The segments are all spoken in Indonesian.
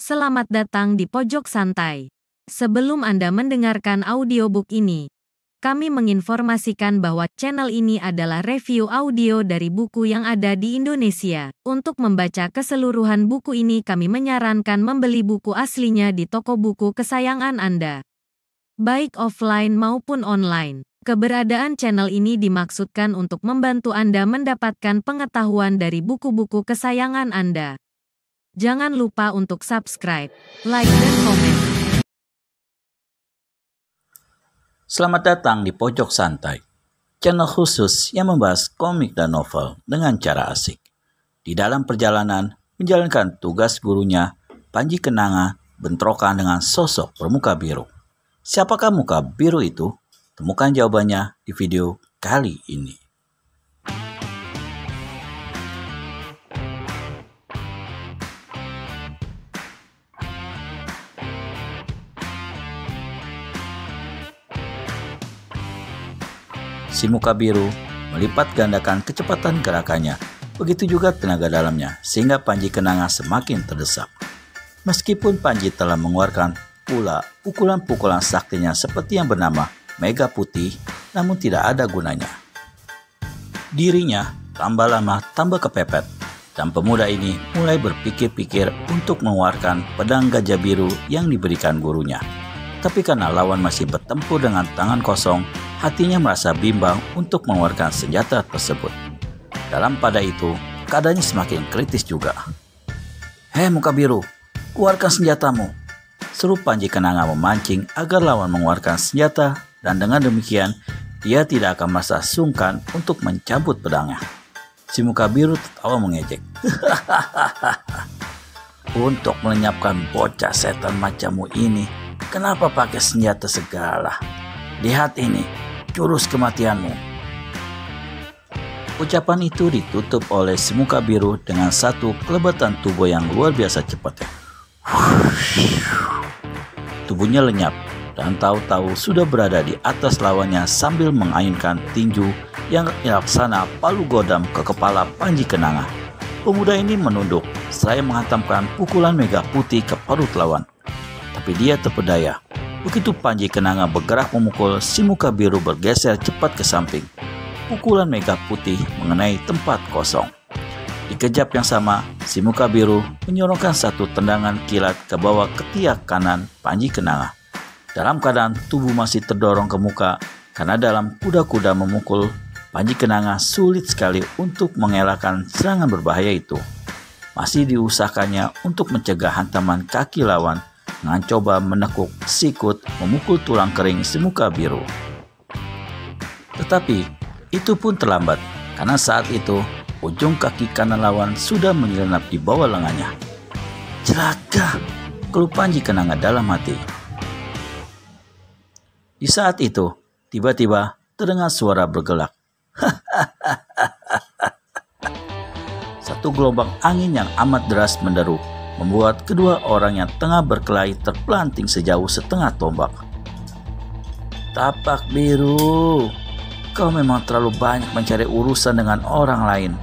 Selamat datang di Pojok Santai. Sebelum Anda mendengarkan audiobook ini, kami menginformasikan bahwa channel ini adalah review audio dari buku yang ada di Indonesia. Untuk membaca keseluruhan buku ini, kami menyarankan membeli buku aslinya di toko buku kesayangan Anda, baik offline maupun online. Keberadaan channel ini dimaksudkan untuk membantu Anda mendapatkan pengetahuan dari buku-buku kesayangan Anda. Jangan lupa untuk subscribe, like, dan komen. Selamat datang di Pojok Santai, channel khusus yang membahas komik dan novel dengan cara asik. Di dalam perjalanan menjalankan tugas gurunya, Panji Kenanga bentrokan dengan sosok bermuka biru. Siapakah muka biru itu? Temukan jawabannya di video kali ini. Si muka biru melipat gandakan kecepatan gerakannya, begitu juga tenaga dalamnya, sehingga Panji Kenanga semakin terdesak. Meskipun Panji telah mengeluarkan pula pukulan-pukulan saktinya seperti yang bernama Mega Putih, namun tidak ada gunanya. Dirinya tambah lama tambah kepepet, dan pemuda ini mulai berpikir-pikir untuk mengeluarkan pedang gajah biru yang diberikan gurunya. Tapi karena lawan masih bertempur dengan tangan kosong, hatinya merasa bimbang untuk mengeluarkan senjata tersebut. Dalam pada itu, keadaannya semakin kritis juga. "Hei muka biru, keluarkan senjatamu!" seru Panji Kenanga memancing agar lawan mengeluarkan senjata, dan dengan demikian, dia tidak akan merasa sungkan untuk mencabut pedangnya. Si muka biru tertawa mengejek. "Untuk melenyapkan bocah setan macammu ini, kenapa pakai senjata segala? Lihat ini, jurus kematianmu." Ucapan itu ditutup oleh si muka biru dengan satu kelebatan tubuh yang luar biasa cepatnya. Tubuhnya lenyap, dan tahu-tahu sudah berada di atas lawannya sambil mengayunkan tinju yang laksana palu godam ke kepala Panji Kenanga. Pemuda ini menunduk, seraya menghantamkan pukulan Mega Putih ke perut lawan. Tapi dia terpedaya. Begitu Panji Kenanga bergerak memukul, si muka biru bergeser cepat ke samping. Pukulan Mega Putih mengenai tempat kosong. Di kejap yang sama, si muka biru menyorongkan satu tendangan kilat ke bawah ketiak kanan Panji Kenanga. Dalam keadaan tubuh masih terdorong ke muka, karena dalam kuda-kuda memukul, Panji Kenanga sulit sekali untuk mengelakkan serangan berbahaya itu. Masih diusahakannya untuk mencegah hantaman kaki lawan dengan coba menekuk sikut memukul tulang kering si muka biru. Tetapi itu pun terlambat, karena saat itu ujung kaki kanan lawan sudah menyelinap di bawah lengannya. "Celaka!" keluh Panji Kenanga dalam hati. Di saat itu, tiba-tiba terdengar suara bergelak. Satu gelombang angin yang amat deras menderu, membuat kedua orang yang tengah berkelahi terpelanting sejauh setengah tombak. "Tapak biru, kau memang terlalu banyak mencari urusan dengan orang lain."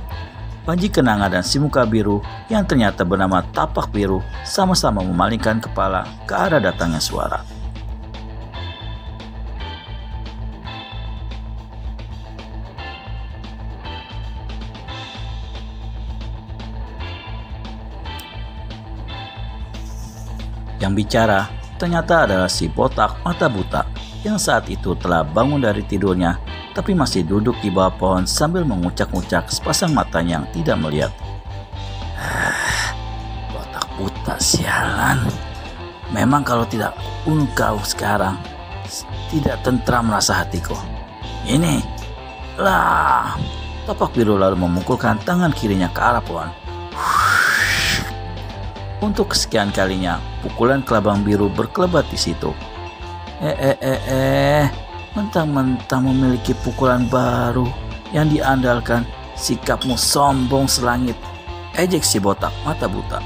Panji Kenanga dan si muka biru yang ternyata bernama Tapak Biru sama-sama memalingkan kepala ke arah datangnya suara. Yang bicara ternyata adalah si botak mata buta yang saat itu telah bangun dari tidurnya, tapi masih duduk di bawah pohon sambil mengucak-ngucak sepasang matanya yang tidak melihat. "Botak buta sialan. Memang kalau tidak engkau sekarang, tidak tentram rasa hatiku. Ini lah." Tapak biru lalu memukulkan tangan kirinya ke arah pohon. Untuk kesekian kalinya, pukulan kelabang biru berkelebat di situ. Mentang-mentang memiliki pukulan baru yang diandalkan, sikapmu sombong selangit," ejek si botak mata buta.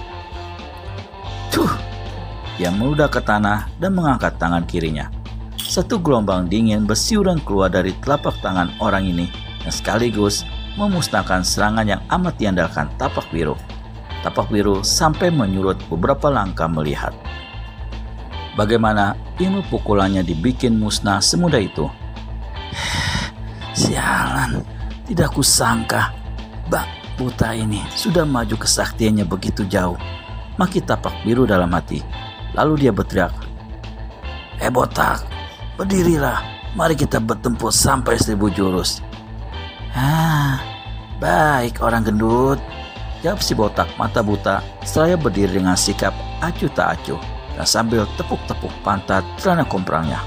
Dia meludah ke tanah dan mengangkat tangan kirinya. Satu gelombang dingin bersiuran keluar dari telapak tangan orang ini, dan sekaligus memusnahkan serangan yang amat diandalkan Tapak Biru. Tapak Biru sampai menyurut beberapa langkah melihat bagaimana ilmu pukulannya dibikin musnah semudah itu. Sialan, tidak kusangka Bak Buta ini sudah maju kesaktiannya begitu jauh, maki Tapak Biru dalam hati. Lalu dia berteriak, botak, berdirilah, mari kita bertempur sampai 1000 jurus. Baik orang gendut, jawab si botak mata buta seraya berdiri dengan sikap acuh tak acuh dan sambil tepuk-tepuk pantat celana komprangnya.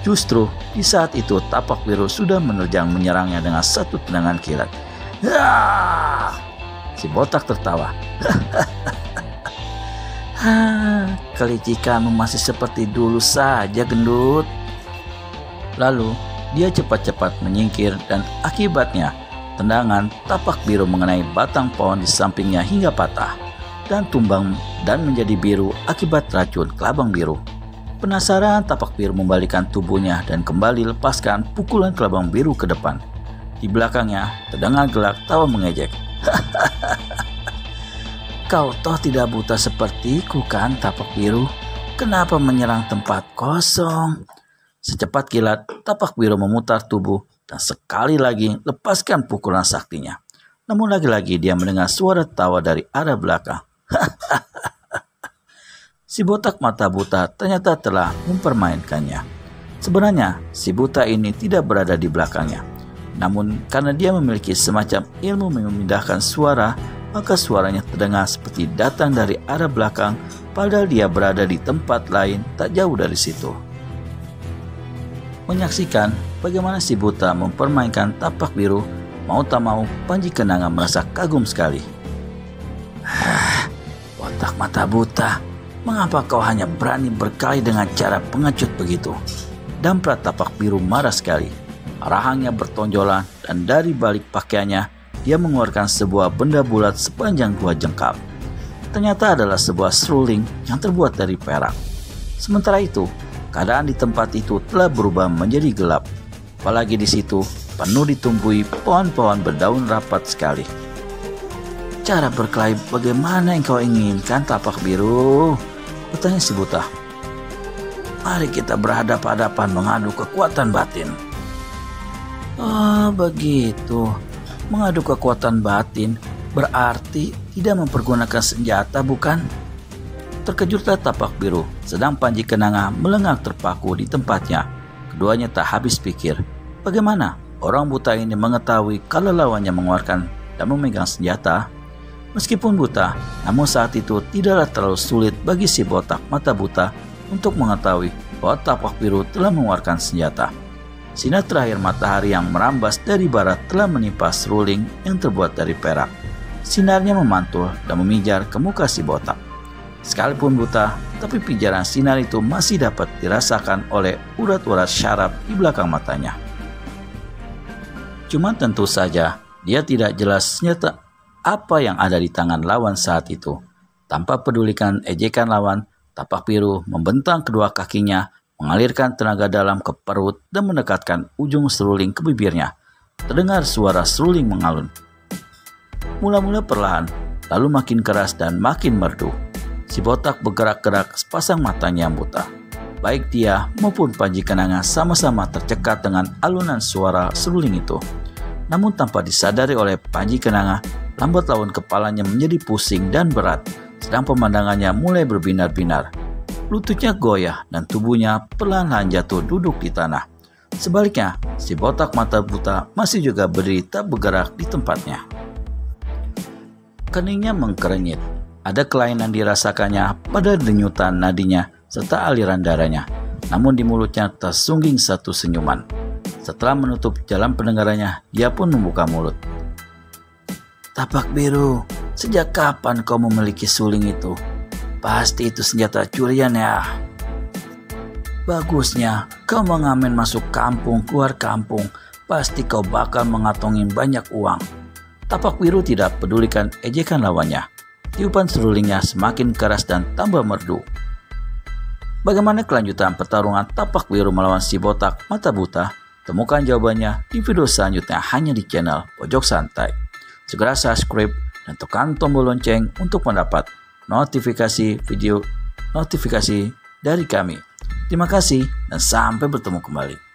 Justru di saat itu Tapak Biru sudah menerjang menyerangnya dengan satu tendangan kilat. Si botak tertawa. Kelicikanmu masih seperti dulu saja gendut. Lalu dia cepat-cepat menyingkir dan akibatnya tendangan Tapak Biru mengenai batang pohon di sampingnya hingga patah dan tumbang dan menjadi biru akibat racun kelabang biru. Penasaran, Tapak Biru membalikkan tubuhnya dan kembali lepaskan pukulan kelabang biru ke depan. Di belakangnya terdengar gelak tawa mengejek. Kau toh tidak buta sepertiku kan Tapak Biru? Kenapa menyerang tempat kosong? Secepat kilat, Tapak Biru memutar tubuh dan sekali lagi lepaskan pukulan saktinya. Namun lagi-lagi dia mendengar suara tawa dari arah belakang. Si botak mata buta ternyata telah mempermainkannya. Sebenarnya si buta ini tidak berada di belakangnya. Namun karena dia memiliki semacam ilmu memindahkan suara, maka suaranya terdengar seperti datang dari arah belakang, padahal dia berada di tempat lain tak jauh dari situ. Menyaksikan bagaimana si buta mempermainkan Tapak Biru, mau tak mau Panji Kenanga merasa kagum sekali. Botak mata buta, mengapa kau hanya berani berkelahi dengan cara pengecut begitu? Damprat Tapak Biru marah sekali. Rahangnya bertonjolan dan dari balik pakaiannya dia mengeluarkan sebuah benda bulat sepanjang 2 jengkal. Ternyata adalah sebuah seruling yang terbuat dari perak. Sementara itu, keadaan di tempat itu telah berubah menjadi gelap. Apalagi di situ penuh ditumbuhi pohon-pohon berdaun rapat sekali. Cara berkelahi bagaimana yang kau inginkan Tapak Biru? Bertanya si buta. Mari kita berhadapan-hadapan mengadu kekuatan batin. Oh begitu, mengadu kekuatan batin berarti tidak mempergunakan senjata bukan? Terkejutlah Tapak Biru, sedang Panji Kenanga melengak terpaku di tempatnya. Keduanya tak habis pikir, bagaimana orang buta ini mengetahui kalau lawannya mengeluarkan dan memegang senjata? Meskipun buta, namun saat itu tidaklah terlalu sulit bagi si botak mata buta untuk mengetahui bahwa Tapak Biru telah mengeluarkan senjata. Sinar terakhir matahari yang merambas dari barat telah menimpa seruling yang terbuat dari perak. Sinarnya memantul dan memijar ke muka si botak. Sekalipun buta, tapi pijaran sinar itu masih dapat dirasakan oleh urat-urat syaraf di belakang matanya. Cuma tentu saja dia tidak jelas senjata apa yang ada di tangan lawan saat itu. Tanpa pedulikan ejekan lawan, Tapak Biru membentang kedua kakinya, mengalirkan tenaga dalam ke perut dan mendekatkan ujung seruling ke bibirnya. Terdengar suara seruling mengalun. Mula-mula perlahan, lalu makin keras dan makin merdu. Si botak bergerak-gerak sepasang matanya yang buta. Baik dia maupun Panji Kenanga sama-sama tercekat dengan alunan suara seruling itu. Namun tanpa disadari oleh Panji Kenanga, lambat laun kepalanya menjadi pusing dan berat, sedang pemandangannya mulai berbinar-binar. Lututnya goyah dan tubuhnya perlahan-lahan jatuh duduk di tanah. Sebaliknya, si botak mata buta masih juga berdiri tak bergerak di tempatnya. Keningnya mengkerenyit. Ada kelainan dirasakannya pada denyutan nadinya serta aliran darahnya. Namun di mulutnya tersungging satu senyuman. Setelah menutup jalan pendengarannya, dia pun membuka mulut. Tapak Biru, sejak kapan kau memiliki suling itu? Pasti itu senjata curian ya. Bagusnya, kau mengamen masuk kampung, keluar kampung. Pasti kau bakal mengantongin banyak uang. Tapak Biru tidak pedulikan ejekan lawannya. Tiupan serulingnya semakin keras dan tambah merdu. Bagaimana kelanjutan pertarungan Tapak Biru melawan si botak mata buta? Temukan jawabannya di video selanjutnya hanya di channel Pojok Santai. Segera subscribe dan tekan tombol lonceng untuk mendapat notifikasi dari kami. Terima kasih dan sampai bertemu kembali.